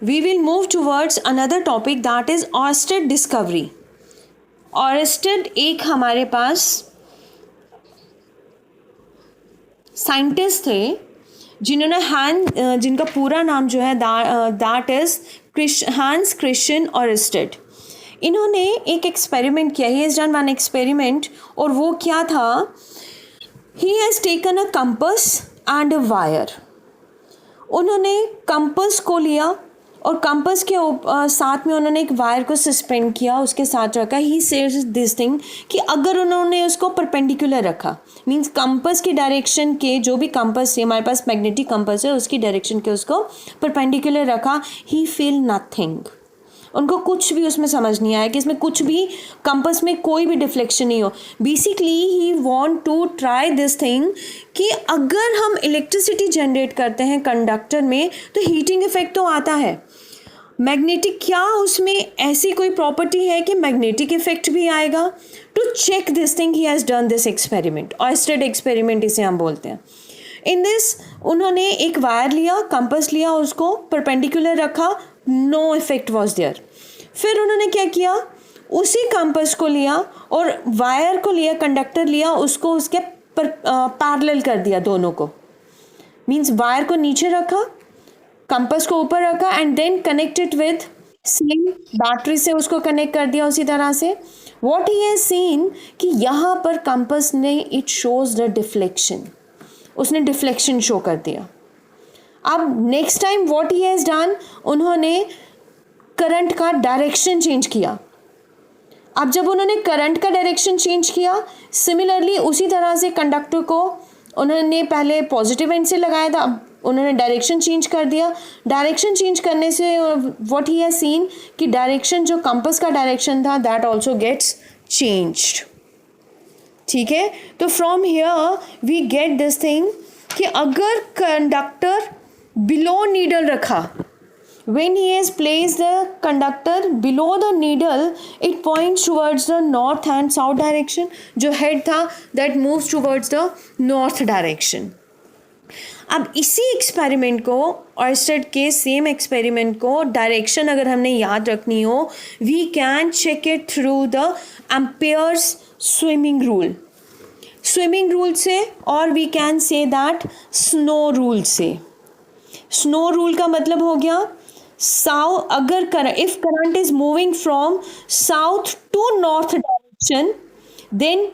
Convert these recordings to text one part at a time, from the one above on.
we will move towards another topic, that is Oersted discovery. Oersted एक हमारे पास scientist थे जिन्होंने जिनका पूरा नाम जो है दैट इज हैंस क्रिश्चियन ऑयस्टेड. इन्होंने एक एक्सपेरिमेंट किया. ही हैज़ डन वन एक्सपेरिमेंट. और वो क्या था, he has taken a compass and a wire. उन्होंने कंपस को लिया और कंपस के साथ में उन्होंने एक वायर को सस्पेंड किया, उसके साथ रखा. ही सेज दिस थिंग कि अगर उन्होंने उसको परपेंडिकुलर रखा, मींस कंपस की डायरेक्शन के, जो भी कंपस है हमारे पास मैग्नेटिक कंपस है, उसकी डायरेक्शन के उसको परपेंडिकुलर रखा, ही फील नथिंग. उनको कुछ भी उसमें समझ नहीं आया कि इसमें कुछ भी, कंपस में कोई भी डिफ्लेक्शन नहीं हो. Basically he want to try this thing कि अगर हम इलेक्ट्रिसिटी जनरेट करते हैं कंडक्टर में तो हीटिंग इफेक्ट तो आता है. मैग्नेटिक, क्या उसमें ऐसी कोई प्रॉपर्टी है कि मैग्नेटिक इफेक्ट भी आएगा? To check this thing he has done this experiment. Oersted experiment इसे हम बोलते हैं. इन दिस उन्होंने एक वायर लिया, कंपस लिया, उसको परपेंडिकुलर रखा, नो इफेक्ट वॉज देयर. फिर उन्होंने क्या किया, उसी कंपस को लिया और वायर को लिया, कंडक्टर लिया, उसको उसके पैरेलल कर दिया दोनों को. मींस वायर को नीचे रखा, कंपस को ऊपर रखा and then connected with same battery से उसको कनेक्ट कर दिया उसी तरह से. व्हाट ही हैज सीन कि यहाँ पर कंपस ने इट शोज द डिफ्लेक्शन, उसने डिफ्लेक्शन शो कर दिया. अब next time what he has done, उन्होंने करंट का डायरेक्शन चेंज किया. अब जब उन्होंने करंट का डायरेक्शन चेंज किया, सिमिलरली उसी तरह से कंडक्टर को उन्होंने पहले पॉजिटिव एंड से लगाया था, अब उन्होंने डायरेक्शन चेंज कर दिया. डायरेक्शन चेंज करने से व्हाट ही हैज सीन कि डायरेक्शन, जो कंपस का डायरेक्शन था, दैट आल्सो गेट्स चेंज्ड. ठीक है, तो from here we get this thing कि अगर कंडक्टर बिलो नीडल रखा, when he has placed the conductor below the needle, it points towards the north and south direction. जो head था that moves towards the north direction. अब इसी experiment को, ऑयस्टेड के same experiment को, डायरेक्शन अगर हमने याद रखनी हो, we can check it through the Ampere's swimming rule. Swimming rule से, और we can say that snow rule से. स्नो रूल का मतलब हो गया साउथ, अगर current, if current is moving from south to north direction, then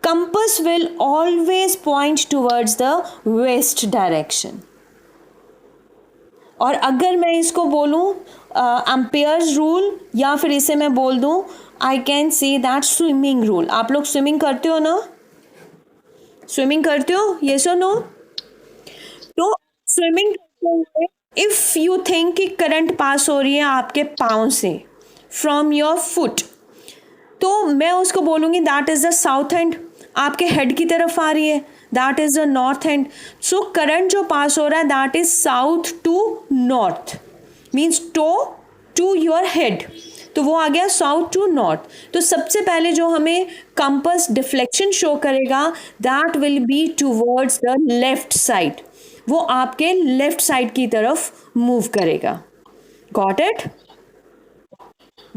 compass will always point towards the west direction. और अगर मैं इसको बोलूं एम्पेयर्स रूल, या फिर इसे मैं बोल दूं, I can say that swimming rule. आप लोग स्विमिंग करते हो ना? स्विमिंग करते हो, यस और नो? तो स्विमिंग करते हुए इफ़ यू थिंक कि करंट पास हो रही है आपके पाँव से, फ्रॉम योर फुट, तो मैं उसको बोलूँगी that is the south end. आपके हेड की तरफ आ रही है, that is the north end. So current जो पास हो रहा है that is south to north, means to your head, तो वो आ गया साउथ टू नॉर्थ. तो सबसे पहले जो हमें कंपस डिफ्लेक्शन शो करेगा, that will be towards the left side. वो आपके लेफ्ट साइड की तरफ मूव करेगा. Got it?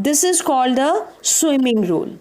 This is called the swimming rule.